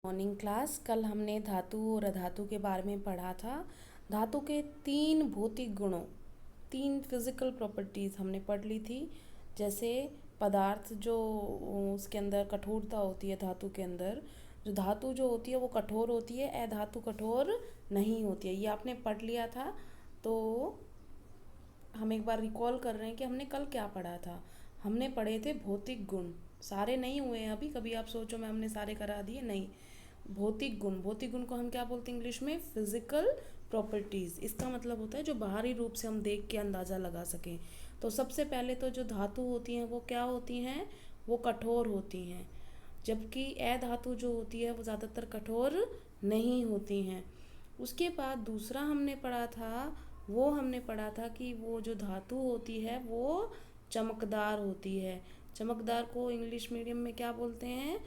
Morning class. कल हमने धातु और अधातु के बारे में पढ़ा था। धातु के 3 भौतिक गुणों, 3 फिजिकल प्रॉपर्टीज़ हमने पढ़ ली थी। जैसे पदार्थ जो उसके अंदर कठोरता होती है, धातु के अंदर जो धातु जो होती है वो कठोर होती है, अधातु कठोर नहीं होती है। ये आपने पढ़ लिया था। तो हम एक बार रिकॉल कर रहे हैं कि हमने कल क्या पढ़ा था। हमने पढ़े थे भौतिक गुण। सारे नहीं हुए हैं अभी, कभी आप सोचो मैं हमने सारे करा दिए, नहीं। भौतिक गुण, भौतिक गुण को हम क्या बोलते हैं इंग्लिश में? Physical properties. इसका मतलब होता है जो बाहरी रूप से हम देख के अंदाजा लगा सकें। तो सबसे पहले तो जो धातु होती हैं वो क्या होती हैं? वो कठोर होती हैं, जबकि अधातु जो होती है वो ज़्यादातर कठोर नहीं होती हैं। उसके बाद दूसरा हमने पढ़ा था, वो हमने पढ़ा था कि वो जो धातु होती है वो चमकदार होती है। चमकदार को इंग्लिश मीडियम में क्या बोलते हैं?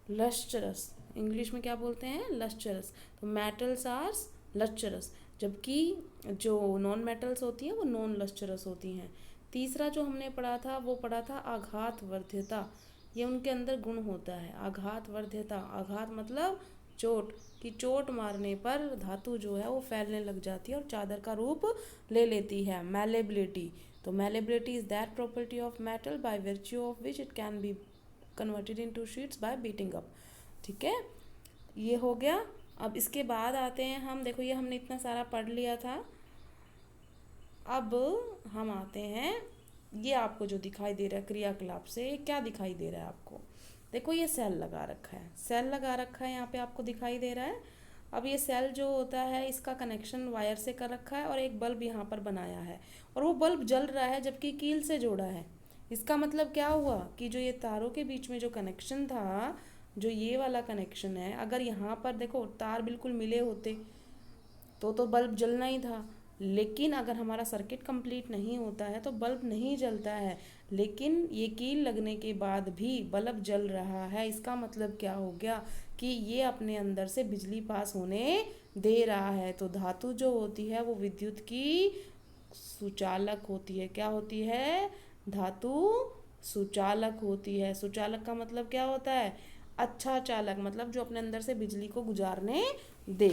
लस्ट्रस। इंग्लिश में क्या बोलते हैं? लस्ट्रस। तो मेटल्स आर लस्ट्रस, जबकि जो नॉन मेटल्स होती हैं वो नॉन लस्ट्रस होती हैं। तीसरा जो हमने पढ़ा था वो पढ़ा था आघात वर्ध्यता। ये उनके अंदर गुण होता है, आघात वर्ध्यता। आघात मतलब चोट, कि चोट मारने पर धातु जो है वो फैलने लग जाती है और चादर का रूप ले लेती है। मैलेबिलिटी, तो malleability is that property of metal by virtue of which it can be converted into sheets bye beating up. ठीक है, ये हो गया। अब इसके बाद आते हैं हम, देखो ये हमने इतना सारा पढ़ लिया था। अब हम आते हैं, ये आपको जो दिखाई दे रहा है क्रियाकलाप से, क्या दिखाई दे रहा है आपको? देखो ये सेल लगा रखा है, सेल लगा रखा है, यहाँ पे आपको दिखाई दे रहा है। अब ये सेल जो होता है इसका कनेक्शन वायर से कर रखा है और एक बल्ब यहाँ पर बनाया है, और वो बल्ब जल रहा है जबकि कील से जोड़ा है। इसका मतलब क्या हुआ कि जो ये तारों के बीच में जो कनेक्शन था, जो ये वाला कनेक्शन है, अगर यहाँ पर देखो तार बिल्कुल मिले होते तो बल्ब जलना ही था। लेकिन अगर हमारा सर्किट कंप्लीट नहीं होता है तो बल्ब नहीं जलता है। लेकिन ये कील लगने के बाद भी बल्ब जल रहा है। इसका मतलब क्या हो गया कि ये अपने अंदर से बिजली पास होने दे रहा है। तो धातु जो होती है वो विद्युत की सुचालक होती है। क्या होती है? धातु सुचालक होती है। सुचालक का मतलब क्या होता है? अच्छा चालक, मतलब जो अपने अंदर से बिजली को गुजारने दे।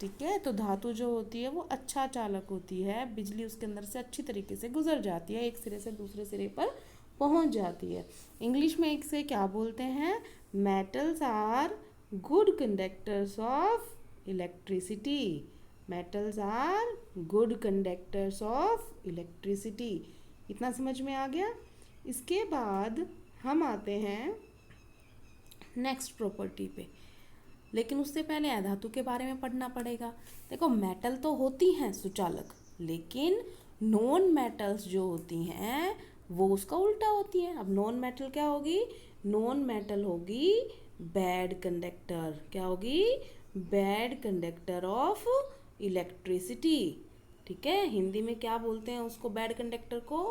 ठीक है, तो धातु जो होती है वो अच्छा चालक होती है, बिजली उसके अंदर से अच्छी तरीके से गुजर जाती है, एक सिरे से दूसरे सिरे पर पहुंच जाती है। इंग्लिश में एक से क्या बोलते हैं? Metals are good conductors of electricity. Metals are good conductors of electricity. इतना समझ में आ गया? इसके बाद हम आते हैं नेक्स्ट प्रॉपर्टी पे, लेकिन उससे पहले अधातु के बारे में पढ़ना पड़ेगा। देखो मेटल तो होती हैं सुचालक, लेकिन नॉन मेटल्स जो होती हैं वो उसका उल्टा होती हैं। अब नॉन मेटल क्या होगी? नॉन मेटल होगी बैड कंडक्टर। क्या होगी? Bad conductor of electricity. ठीक है, हिंदी में क्या बोलते हैं उसको? बैड कंडक्टर को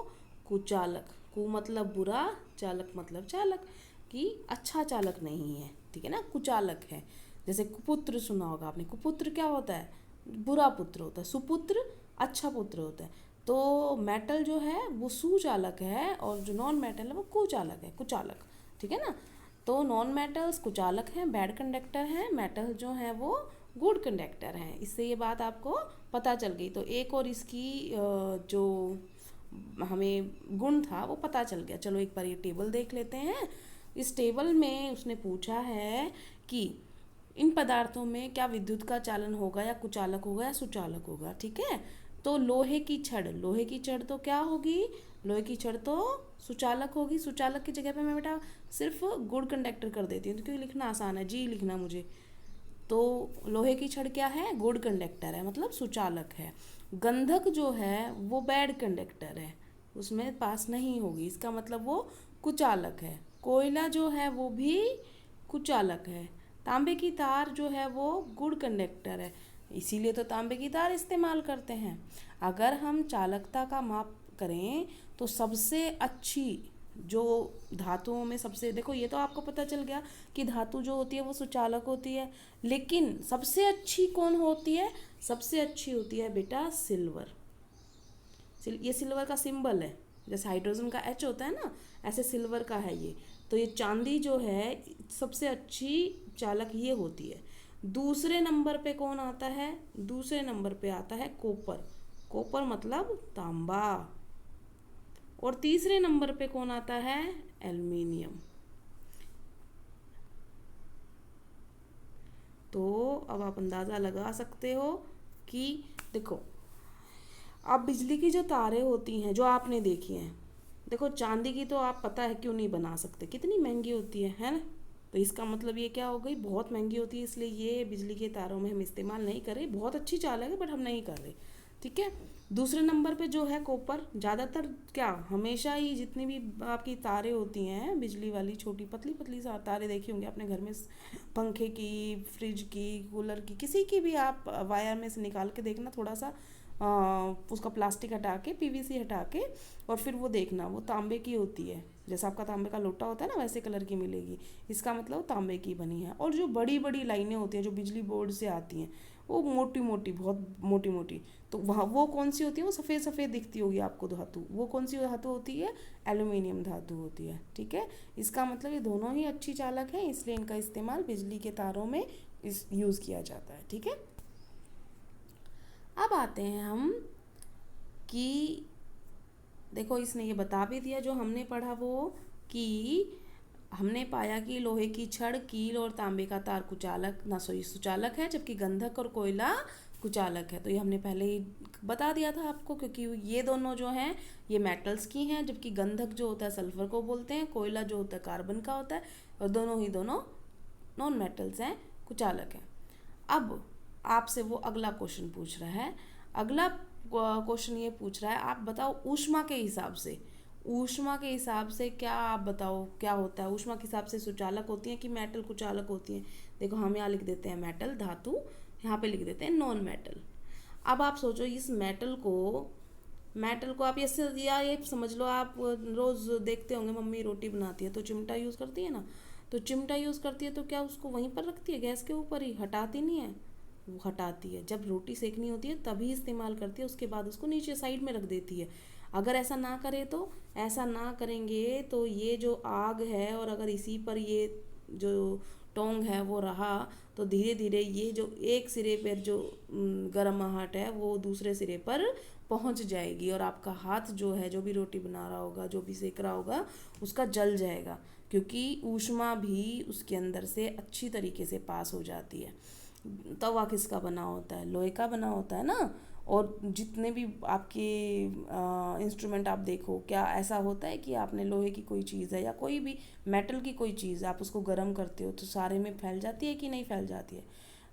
कुचालक। कु मतलब बुरा, चालक मतलब चालक, कि अच्छा चालक नहीं है। ठीक है ना, कुचालक है। जैसे कुपुत्र सुना होगा आपने। कुपुत्र क्या होता है? बुरा पुत्र होता है। सुपुत्र अच्छा पुत्र होता है। तो मेटल जो है वो सुचालक है और जो नॉन मेटल है वो कुचालक है, कुचालक। ठीक है ना, तो नॉन मेटल्स कुचालक हैं, बैड कंडक्टर हैं। मेटल जो है वो गुड कंडक्टर हैं। इससे ये बात आपको पता चल गई। तो एक और इसकी जो हमें गुण था वो पता चल गया। चलो एक बार ये टेबल देख लेते हैं। इस टेबल में उसने पूछा है कि इन पदार्थों में क्या विद्युत का चालन होगा, या कुचालक होगा, या सुचालक होगा। ठीक है, तो लोहे की छड़, लोहे की छड़ तो क्या होगी? लोहे की छड़ तो सुचालक होगी। सुचालक की जगह पे मैं बेटा सिर्फ गुड कंडक्टर कर देती हूँ क्योंकि लिखना आसान है, जी लिखना मुझे। तो लोहे की छड़ क्या है? गुड कंडक्टर है, मतलब सुचालक है। गंधक जो है वो बैड कंडक्टर है, उसमें पास नहीं होगी, इसका मतलब वो कुचालक है। कोयला जो है वो भी कुचालक है। तांबे की तार जो है वो गुड कंडक्टर है, इसीलिए तो तांबे की तार इस्तेमाल करते हैं। अगर हम चालकता का माप करें तो सबसे अच्छी जो धातुओं में सबसे, देखो ये तो आपको पता चल गया कि धातु जो होती है वो सुचालक होती है, लेकिन सबसे अच्छी कौन होती है? सबसे अच्छी होती है बेटा सिल्वर। ये सिल्वर का सिंबल है, जैसे हाइड्रोजन का H होता है ना, ऐसे सिल्वर का है ये। तो तो ये चांदी जो है सबसे अच्छी चालक ये होती है। दूसरे नंबर पे कौन आता है? दूसरे नंबर पे आता है कॉपर। कॉपर मतलब तांबा। और तीसरे नंबर पे कौन आता है? एल्युमिनियम। तो अब आप अंदाज़ा लगा सकते हो कि देखो, अब बिजली की जो तारें होती हैं जो आपने देखी हैं, देखो चांदी की तो आप पता है क्यों नहीं बना सकते, कितनी महंगी होती है ना। तो इसका मतलब ये क्या हो गई, बहुत महंगी होती है, इसलिए ये बिजली के तारों में हम इस्तेमाल नहीं कर रहे। बहुत अच्छी चालक है बट हम नहीं कर रहे, ठीक है। दूसरे नंबर पे जो है कॉपर, ज़्यादातर क्या हमेशा ही जितनी भी आपकी तारें होती हैं बिजली वाली, छोटी पतली पतली सा तारें देखी होंगी आपने घर में, पंखे की, फ्रिज की, कूलर की, किसी की भी आप वायर में से निकाल के देखना थोड़ा सा, उसका प्लास्टिक हटा के, पीवीसी हटा के, और फिर वो देखना वो तांबे की होती है। जैसा आपका तांबे का लोटा होता है ना, वैसे कलर की मिलेगी। इसका मतलब तांबे की बनी है। और जो बड़ी बड़ी लाइनें होती हैं जो बिजली बोर्ड से आती हैं, वो मोटी मोटी, बहुत मोटी मोटी, तो वहाँ वो कौन सी होती है? वो सफ़ेद सफ़ेद दिखती होगी आपको धातु। वो कौन सी धातु होती है? एल्युमिनियम धातु होती है, ठीक है। इसका मतलब ये दोनों ही अच्छी चालक हैं, इसलिए इनका इस्तेमाल बिजली के तारों में यूज़ किया जाता है, ठीक है। अब आते हैं हम कि देखो, इसने ये बता भी दिया जो हमने पढ़ा वो, कि हमने पाया कि लोहे की छड़, कील और तांबे का तार कुचालक ना सॉरी सुचालक है, जबकि गंधक और कोयला कुचालक है। तो ये हमने पहले ही बता दिया था आपको, क्योंकि ये दोनों जो हैं ये मेटल्स की हैं, जबकि गंधक जो होता है सल्फर को बोलते हैं, कोयला जो होता है कार्बन का होता है, और दोनों नॉन मेटल्स हैं, कुचालक हैं। अब आपसे वो अगला क्वेश्चन पूछ रहा है। अगला क्वेश्चन ये पूछ रहा है, आप बताओ ऊष्मा के हिसाब से, ऊष्मा के हिसाब से क्या आप बताओ क्या होता है? ऊष्मा के हिसाब से सुचालक होती हैं कि मेटल कुचालक होती हैं? देखो, हम यहाँ लिख देते हैं मेटल धातु, यहाँ पे लिख देते हैं नॉन मेटल। अब आप सोचो, इस मेटल को आप ये समझ लो, आप रोज़ देखते होंगे मम्मी रोटी बनाती है तो चिमटा यूज़ करती है ना, तो चिमटा यूज़ करती है तो क्या उसको वहीं पर रखती है, गैस के ऊपर ही? हटाती नहीं है, वो हटाती है जब रोटी सेकनी होती है तभी इस्तेमाल करती है, उसके बाद उसको नीचे साइड में रख देती है। अगर ऐसा ना करे तो, ऐसा ना करेंगे तो ये जो आग है, और अगर इसी पर ये जो टोंग है वो रहा, तो धीरे धीरे ये जो एक सिरे पर जो गर्माहट है वो दूसरे सिरे पर पहुंच जाएगी, और आपका हाथ जो है, जो भी रोटी बना रहा होगा, जो भी सेक रहा होगा, उसका जल जाएगा, क्योंकि ऊष्मा भी उसके अंदर से अच्छी तरीके से पास हो जाती है। तवा किसका बना होता है? लोहे का बना होता है ना। और जितने भी आपके इंस्ट्रूमेंट आप देखो, क्या ऐसा होता है कि आपने लोहे की कोई चीज़ है या कोई भी मेटल की कोई चीज़ आप उसको गर्म करते हो तो सारे में फैल जाती है कि नहीं फैल जाती है?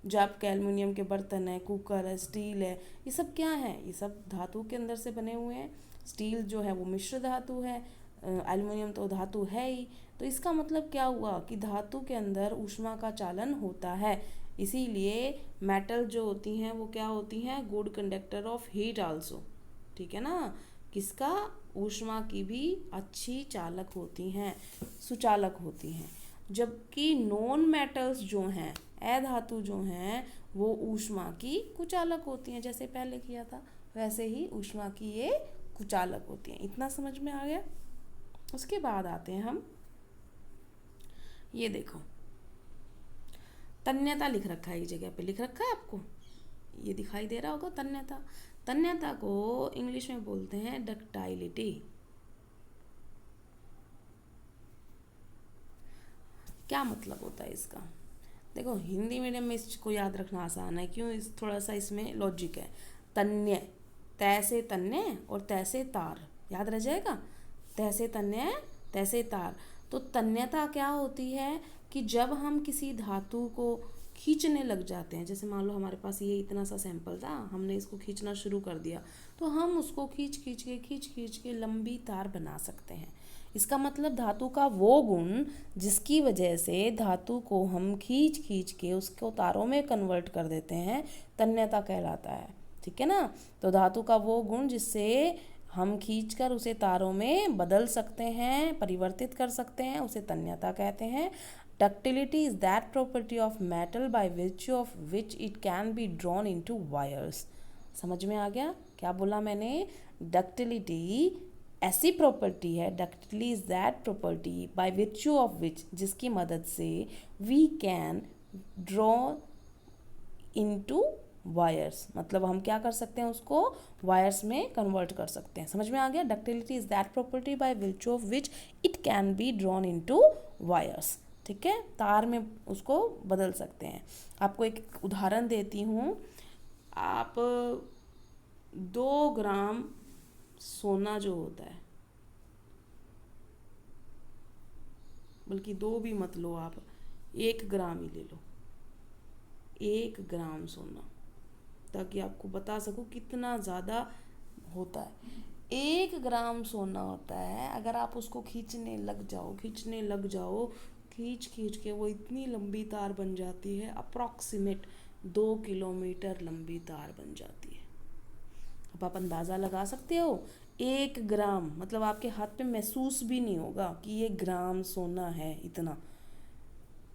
जो आपके एल्युमिनियम के बर्तन है, कुकर है, स्टील है, ये सब क्या है? ये सब धातु के अंदर से बने हुए हैं। स्टील जो है वो मिश्र धातु है, एल्युमिनियम तो धातु है ही। तो इसका मतलब क्या हुआ कि धातु के अंदर ऊष्मा का चालन होता है। इसीलिए मेटल जो होती हैं वो क्या होती हैं? Good conductor of heat also, ठीक है ना। किसका? ऊष्मा की भी अच्छी चालक होती हैं, सुचालक होती हैं। जबकि नॉन मेटल्स जो हैं, अधातु जो हैं, वो ऊष्मा की कुचालक होती हैं। जैसे पहले किया था वैसे ही ऊष्मा की ये कुचालक होती हैं। इतना समझ में आ गया? उसके बाद आते हैं हम, ये देखो तन्यता लिख रखा है, एक जगह पे लिख रखा है आपको, ये दिखाई दे रहा होगा तन्यता। तन्यता को इंग्लिश में बोलते हैं डक्टाइलिटी। क्या मतलब होता है इसका? देखो, हिंदी मीडियम में इसको याद रखना आसान है, क्यों? थोड़ा सा इसमें लॉजिक है। तन्य, तैसे तन्य और तैसे तार, याद रह जाएगा। तैसे तन्य, तैसे तार। तो तन्यता क्या होती है कि जब हम किसी धातु को खींचने लग जाते हैं, जैसे मान लो हमारे पास ये इतना सा सैंपल था, हमने इसको खींचना शुरू कर दिया, तो हम उसको खींच खींच के लंबी तार बना सकते हैं। इसका मतलब धातु का वो गुण जिसकी वजह से धातु को हम खींच के उसको तारों में कन्वर्ट कर देते हैं, तन्यता कहलाता है, ठीक है ना। तो धातु का वो गुण जिससे हम खींचकर उसे तारों में बदल सकते हैं, परिवर्तित कर सकते हैं, उसे तन्यता कहते हैं। Ductility is that property of metal by virtue of which it can be drawn into wires. समझ में आ गया क्या बोला मैंने? डक्टिलिटी ऐसी प्रॉपर्टी है, ductility is that property by virtue of which, जिसकी मदद से we can draw into wires, मतलब हम क्या कर सकते हैं, उसको वायर्स में कन्वर्ट कर सकते हैं। समझ में आ गया? Ductility is that property by virtue of which it can be drawn into wires. ठीक है, तार में उसको बदल सकते हैं। आपको एक उदाहरण देती हूँ। आप 2 ग्राम सोना जो होता है, बल्कि 2 भी मत लो, आप 1 ग्राम ही ले लो, 1 ग्राम सोना, ताकि आपको बता सकूं कितना ज़्यादा होता है। 1 ग्राम सोना होता है, अगर आप उसको खींचने लग जाओ, खींच के वो इतनी लंबी तार बन जाती है, अप्रॉक्सीमेट 2 किलोमीटर लंबी तार बन जाती है। अब आप अंदाज़ा लगा सकते हो, 1 ग्राम मतलब आपके हाथ पे महसूस भी नहीं होगा कि ये ग्राम सोना है इतना।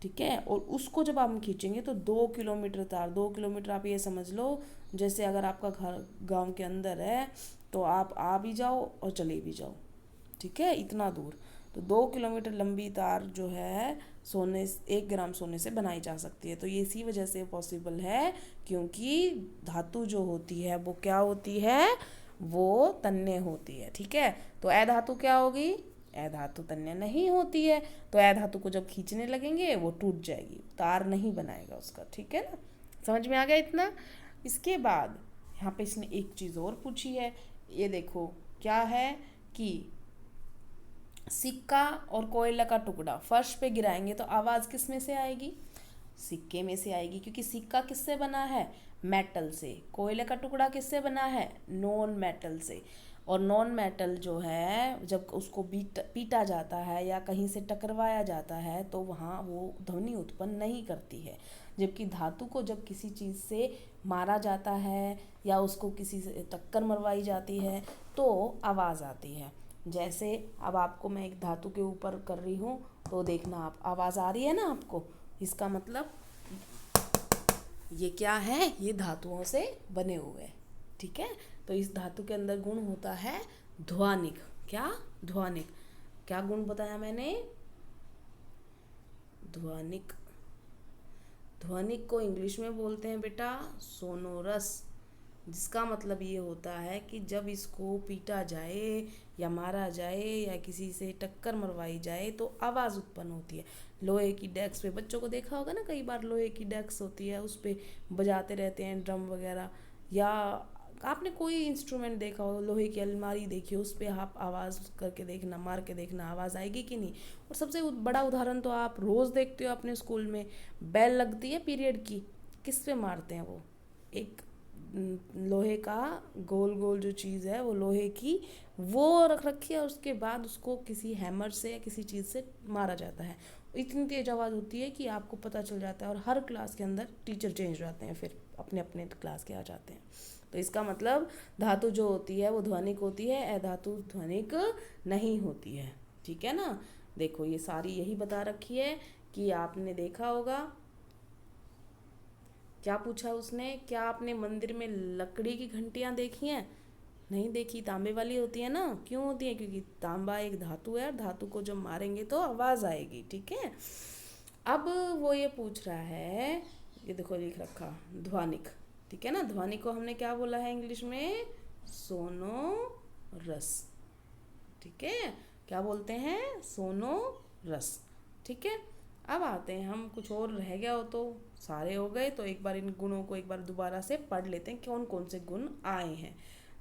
ठीक है, और उसको जब हम खींचेंगे तो 2 किलोमीटर तार, 2 किलोमीटर आप ये समझ लो, जैसे अगर आपका घर गांव के अंदर है तो आप आ भी जाओ और चले भी जाओ। ठीक है, इतना दूर। तो 2 किलोमीटर लंबी तार जो है सोने, 1 ग्राम सोने से बनाई जा सकती है। तो ये इसी वजह से पॉसिबल है, क्योंकि धातु जो होती है वो क्या होती है, वो तन्य होती है। ठीक है, तो अधातु क्या होगी, अधातु तन्य नहीं होती है। तो अधातु को जब खींचने लगेंगे वो टूट जाएगी, तार नहीं बनाएगा उसका। ठीक है ना, समझ में आ गया इतना? इसके बाद यहाँ पे इसने एक चीज़ और पूछी है, ये देखो क्या है कि सिक्का और कोयला का टुकड़ा फर्श पे गिराएंगे तो आवाज़ किस में से आएगी, सिक्के में से आएगी, क्योंकि सिक्का किससे बना है, मेटल से। कोयले का टुकड़ा किससे बना है, नॉन मेटल से। और नॉन मेटल जो है जब उसको पीटा जाता है या कहीं से टकरवाया जाता है तो वहाँ वो ध्वनि उत्पन्न नहीं करती है। जबकि धातु को जब किसी चीज़ से मारा जाता है या उसको किसी से टक्कर मरवाई जाती है तो आवाज़ आती है। जैसे अब आपको मैं एक धातु के ऊपर कर रही हूँ तो देखना आप, आवाज़ आ रही है ना आपको, इसका मतलब ये क्या है, ये धातुओं से बने हुए हैं। ठीक है, तो इस धातु के अंदर गुण होता है ध्वनिक। क्या, ध्वनिक। क्या गुण बताया मैंने, ध्वनिक। ध्वनिक को इंग्लिश में बोलते हैं बेटा सोनोरस, जिसका मतलब ये होता है कि जब इसको पीटा जाए या मारा जाए या किसी से टक्कर मरवाई जाए तो आवाज़ उत्पन्न होती है। लोहे की डेस्क पे, बच्चों को देखा होगा ना, कई बार लोहे की डेस्क होती है, उस पर बजाते रहते हैं ड्रम वगैरह, या आपने कोई इंस्ट्रूमेंट देखा हो, लोहे की अलमारी देखी हो, उस पर आप आवाज़ करके देखना, मार के देखना, आवाज़ आएगी कि नहीं। और सबसे बड़ा उदाहरण तो आप रोज़ देखते हो अपने स्कूल में, बेल लगती है पीरियड की, किस पे मारते हैं वो, एक लोहे का गोल गोल जो चीज़ है वो लोहे की वो रख रखी है, और उसके बाद उसको किसी हैमर से या किसी चीज़ से मारा जाता है। इतनी तेज आवाज़ होती है कि आपको पता चल जाता है, और हर क्लास के अंदर टीचर चेंज हो जाते हैं, फिर अपने अपने क्लास के आ जाते हैं। तो इसका मतलब धातु जो होती है वो ध्वनिक होती है, अधातु ध्वनिक नहीं होती है। ठीक है ना, देखो ये सारी यही बता रखी है कि आपने देखा होगा क्या पूछा उसने, क्या आपने मंदिर में लकड़ी की घंटियां देखी हैं, नहीं देखी, तांबे वाली होती है ना। क्यों होती है, क्योंकि तांबा एक धातु है और धातु को जब मारेंगे तो आवाज़ आएगी। ठीक है, अब वो ये पूछ रहा है, ये देखो लिख रखा ध्वनिक। ठीक है ना, ध्वनिक को हमने क्या बोला है इंग्लिश में, सोनोरस। ठीक है, क्या बोलते हैं, सोनोरस। ठीक है, अब आते हैं हम, कुछ और रह गया हो तो, सारे हो गए तो एक बार इन गुणों को एक बार दोबारा से पढ़ लेते हैं, कौन कौन से गुण आए हैं।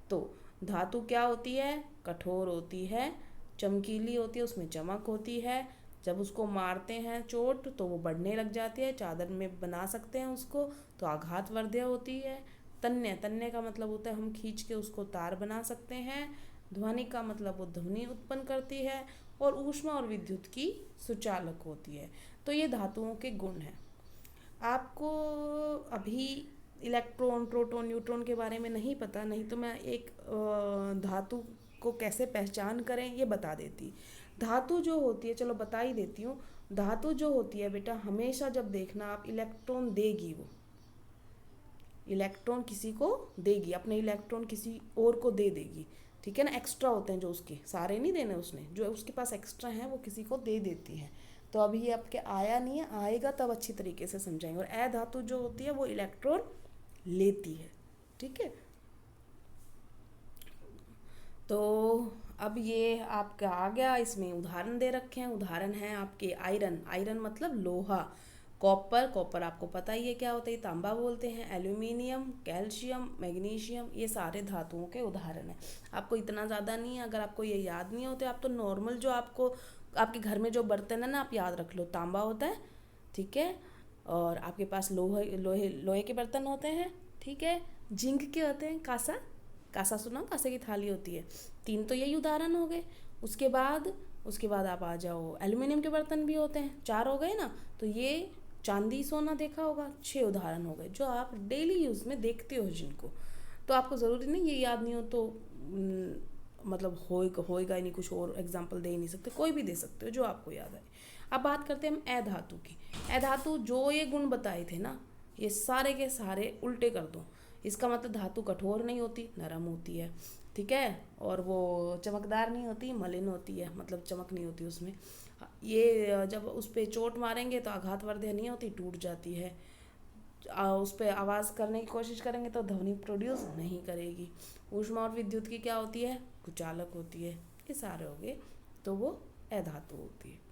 तो धातु क्या होती है, कठोर होती है, चमकीली होती है, उसमें चमक होती है, जब उसको मारते हैं चोट तो वो बढ़ने लग जाती है, चादर में बना सकते हैं उसको, तो आघातवर्धक होती है। तन्य, तन्य का मतलब होता है हम खींच के उसको तार बना सकते हैं। ध्वनि का मतलब वो ध्वनि उत्पन्न करती है, और ऊष्मा और विद्युत की सुचालक होती है। तो ये धातुओं के गुण हैं। आपको अभी इलेक्ट्रॉन, प्रोटॉन, न्यूट्रॉन के बारे में नहीं पता, नहीं तो मैं एक धातु को कैसे पहचान करें ये बता देती। धातु जो होती है, चलो बता ही देती हूँ, धातु जो होती है बेटा हमेशा जब देखना आप, इलेक्ट्रॉन देगी, वो इलेक्ट्रॉन किसी को देगी, अपने इलेक्ट्रॉन किसी और को दे देगी। ठीक है ना, एक्स्ट्रा होते हैं जो उसके, सारे नहीं देने उसने, जो उसके पास एक्स्ट्रा हैं वो किसी को दे देती है। तो अभी ये आपके आया नहीं है, आएगा तब अच्छी तरीके से समझाएंगे। और ए धातु जो होती है वो इलेक्ट्रॉन लेती है, ठीक है। तो अब ये आपका आ गया, इसमें उदाहरण दे रखे हैं। उदाहरण है आपके आयरन, आयरन मतलब लोहा, कॉपर, कॉपर आपको पता ही है क्या होता है, तांबा बोलते हैं, एल्यूमिनियम, कैल्शियम, मैग्नीशियम, ये सारे धातुओं के उदाहरण हैं। आपको इतना ज़्यादा नहीं है, अगर आपको ये याद नहीं होते आप तो नॉर्मल जो आपको आपके घर में जो बर्तन है ना आप याद रख लो, तांबा होता है, ठीक है, और आपके पास लोहे लोहे लोहे के बर्तन होते हैं, ठीक है, जिंक के होते हैं, कांसा, कांसा सुना, कांसे की थाली होती है। तीन तो यही उदाहरण हो गए। उसके बाद आप आ जाओ, एल्यूमिनियम के बर्तन भी होते हैं, चार हो गए ना। तो ये चांदी सोना देखा होगा, 6 उदाहरण हो गए जो आप डेली यूज़ में देखते हो जिनको। तो आपको ज़रूरी नहीं ये याद नहीं हो तो मतलब होएगा ही नहीं, कुछ और एग्जाम्पल दे ही नहीं सकते, कोई भी दे सकते हो जो आपको याद आए। अब बात करते हैं हम ए धातु की। ए धातु जो ये गुण बताए थे ना, ये सारे के सारे उल्टे कर दो। इसका मतलब धातु कठोर नहीं होती, नरम होती है, ठीक है, और वो चमकदार नहीं होती, मलिन होती है, मतलब चमक नहीं होती उसमें। ये जब उस पर चोट मारेंगे तो आघातवर्धक नहीं होती, टूट जाती है। उस पर आवाज़ करने की कोशिश करेंगे तो ध्वनि प्रोड्यूस नहीं करेगी। ऊष्मा और विद्युत की क्या होती है, कुचालक होती है। ये सारे हो गए, तो वो अधातु होती है।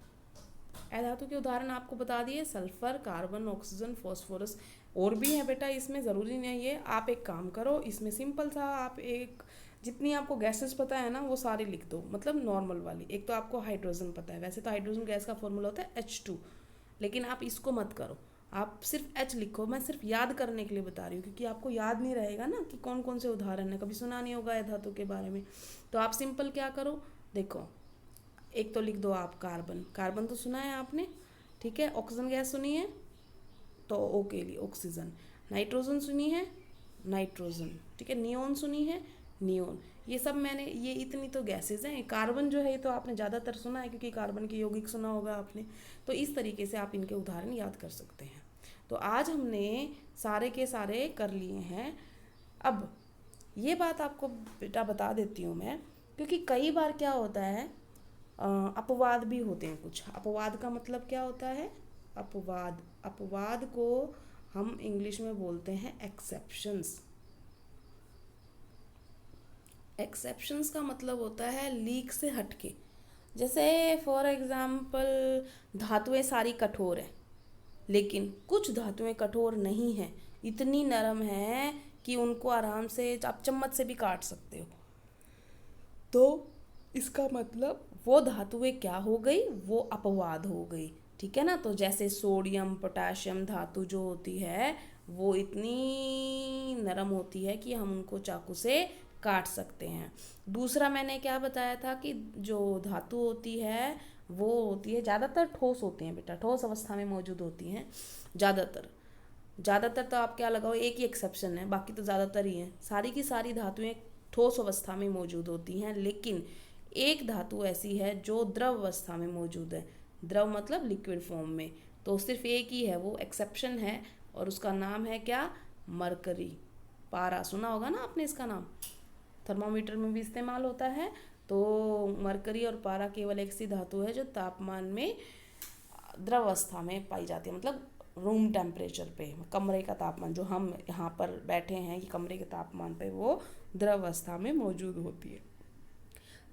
अधातु के उदाहरण आपको बता दिए, सल्फर, कार्बन, ऑक्सीजन, फॉस्फोरस। और भी है बेटा, इसमें ज़रूरी नहीं है। आप एक काम करो, इसमें सिंपल सा आप एक जितनी आपको गैसेस पता है ना वो सारी लिख दो, मतलब नॉर्मल वाली। एक तो आपको हाइड्रोजन पता है, वैसे तो हाइड्रोजन गैस का फॉर्मूला होता है H2, लेकिन आप इसको मत करो, आप सिर्फ H लिखो। मैं सिर्फ याद करने के लिए बता रही हूँ, क्योंकि आपको याद नहीं रहेगा ना कि कौन कौन से उदाहरण है, कभी सुना नहीं होगा धातु के बारे में। तो आप सिंपल क्या करो, देखो, एक तो लिख दो आप कार्बन, कार्बन तो सुना है आपने, ठीक है। ऑक्सीजन गैस सुनी है तो ओ के लिए ऑक्सीजन। नाइट्रोजन सुनी है, नाइट्रोजन, ठीक है। नियोन सुनी है, नियोन। ये सब मैंने, ये इतनी तो गैसेज हैं। कार्बन जो है तो आपने ज़्यादातर सुना है, क्योंकि कार्बन की यौगिक सुना होगा आपने। तो इस तरीके से आप इनके उदाहरण याद कर सकते हैं। तो आज हमने सारे के सारे कर लिए हैं। अब ये बात आपको बेटा बता देती हूँ मैं, क्योंकि कई बार क्या होता है, अपवाद भी होते हैं कुछ। अपवाद का मतलब क्या होता है, अपवाद, अपवाद को हम इंग्लिश में बोलते हैं एक्सेप्शंस। एक्सेप्शंस का मतलब होता है लीक से हटके। जैसे फॉर एग्जाम्पल, धातुएं सारी कठोर हैं, लेकिन कुछ धातुएं कठोर नहीं हैं, इतनी नरम हैं कि उनको आराम से आप चम्मच से भी काट सकते हो। तो इसका मतलब वो धातुएं क्या हो गई, वो अपवाद हो गई, ठीक है ना। तो जैसे सोडियम, पोटाशियम धातु जो होती है वो इतनी नरम होती है कि हम उनको चाकू से काट सकते हैं। दूसरा मैंने क्या बताया था कि जो धातु होती है वो होती है ज़्यादातर ठोस होती हैं बेटा, ठोस अवस्था में मौजूद होती हैं ज़्यादातर। ज़्यादातर तो आप क्या लगाओ, एक ही एक्सेप्शन है, बाकी तो ज़्यादातर ही हैं। सारी की सारी धातुएं ठोस अवस्था में मौजूद होती हैं, लेकिन एक धातु ऐसी है जो द्रव अवस्था में मौजूद है। द्रव मतलब लिक्विड फॉर्म में। तो सिर्फ एक ही है, वो एक्सेप्शन है, और उसका नाम है क्या, मरकरी। पारा सुना होगा ना आपने इसका नाम, थर्मोमीटर में भी इस्तेमाल होता है। तो मरकरी और पारा केवल एक सी धातु है जो तापमान में द्रव अवस्था में पाई जाती है, मतलब रूम टेम्परेचर पे, कमरे का तापमान जो हम यहाँ पर बैठे हैं ये कमरे के तापमान पे वो द्रव अवस्था में मौजूद होती है।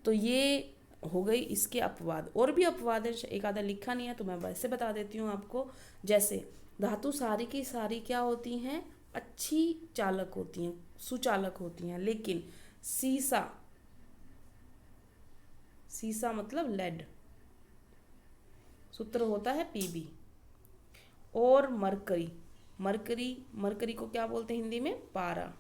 तो ये हो गई इसके अपवाद। और भी अपवाद है, एक आधा लिखा नहीं है तो मैं वैसे बता देती हूँ आपको। जैसे धातु सारी की सारी क्या होती हैं, अच्छी चालक होती हैं, सुचालक होती हैं, लेकिन सीसा, सीसा मतलब लेड, सूत्र होता है Pb। और मरकरी, मरकरी, मरकरी को क्या बोलते हैं हिंदी में, पारा।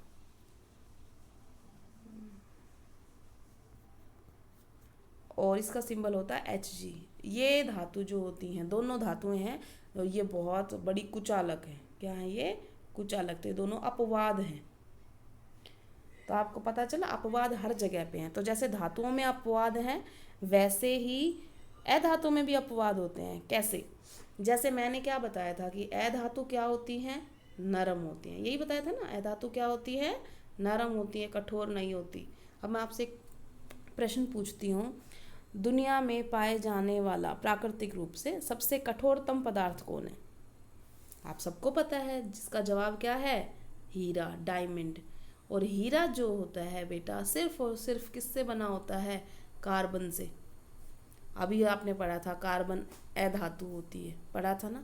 और इसका सिंबल होता है Hg। ये धातु जो होती हैं, दोनों धातुएं हैं, ये बहुत बड़ी कुचालक है। क्या है ये, कुचालक। तो दोनों अपवाद हैं। तो आपको पता चला अपवाद हर जगह पे हैं। तो जैसे धातुओं में अपवाद हैं, वैसे ही अधातु में भी अपवाद होते हैं। कैसे, जैसे मैंने क्या बताया था कि अधातु क्या होती हैं, नरम होती हैं। यही बताया था ना, अधातु क्या होती है, नरम होती है, कठोर नहीं होती। अब मैं आपसे प्रश्न पूछती हूँ, दुनिया में पाए जाने वाला प्राकृतिक रूप से सबसे कठोरतम पदार्थ कौन है? आप सबको पता है, जिसका जवाब क्या है? हीरा, डायमंड। और हीरा जो होता है बेटा सिर्फ और सिर्फ किससे बना होता है? कार्बन से। अभी आपने पढ़ा था कार्बन अधातु होती है, पढ़ा था ना।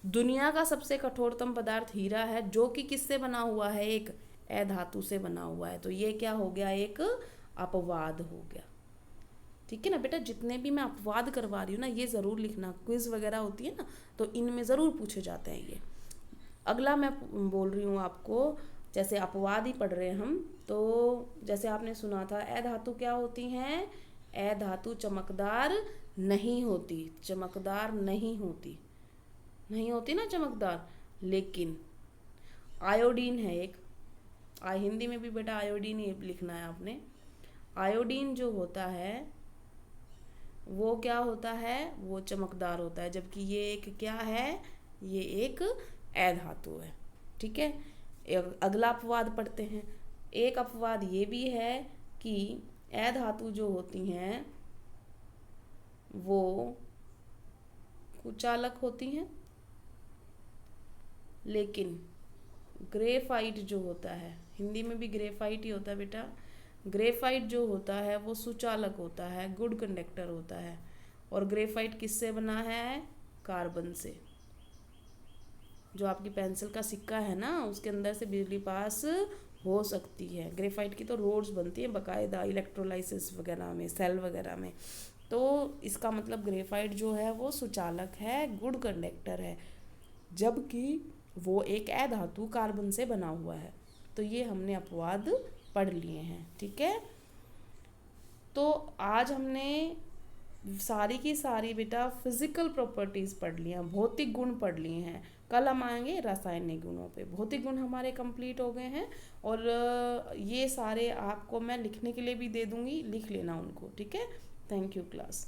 दुनिया का सबसे कठोरतम पदार्थ हीरा है, जो कि किससे बना हुआ है? एक अधातु से बना हुआ है। तो ये क्या हो गया? एक अपवाद हो गया। ठीक है ना बेटा, जितने भी मैं अपवाद करवा रही हूँ ना, ये ज़रूर लिखना। क्विज वगैरह होती है ना, तो इनमें ज़रूर पूछे जाते हैं ये। अगला मैं बोल रही हूँ आपको, जैसे अपवाद ही पढ़ रहे हैं हम, तो जैसे आपने सुना था अधातु क्या होती हैं? अधातु चमकदार नहीं होती, चमकदार नहीं होती, नहीं होती ना चमकदार। लेकिन आयोडीन है एक, हिंदी में भी बेटा आयोडीन ही लिखना है आपने। आयोडीन जो होता है वो क्या होता है? वो चमकदार होता है, जबकि ये एक क्या है? ये एक अधातु है। ठीक है, अगला अपवाद पढ़ते हैं। एक अपवाद ये भी है कि अधातु जो होती हैं वो कुचालक होती हैं, लेकिन ग्रेफाइट जो होता है, हिंदी में भी ग्रेफाइट ही होता है बेटा, ग्रेफाइट जो होता है वो सुचालक होता है, गुड कंडक्टर होता है। और ग्रेफाइट किससे बना है? कार्बन से। जो आपकी पेंसिल का सिक्का है ना, उसके अंदर से बिजली पास हो सकती है। ग्रेफाइट की तो रोड्स बनती हैं बाकायदा इलेक्ट्रोलाइसिस वगैरह में, सेल वगैरह में। तो इसका मतलब ग्रेफाइट जो है वो सुचालक है, गुड कंडक्टर है, जबकि वो एक अधातु कार्बन से बना हुआ है। तो ये हमने अपवाद पढ़ लिए हैं। ठीक है, तो आज हमने सारी की सारी बेटा फिजिकल प्रॉपर्टीज पढ़ ली हैं, भौतिक गुण पढ़ लिए हैं। कल हम आएंगे रासायनिक गुणों पे। भौतिक गुण हमारे कंप्लीट हो गए हैं, और ये सारे आपको मैं लिखने के लिए भी दे दूंगी, लिख लेना उनको। ठीक है, थैंक यू क्लास।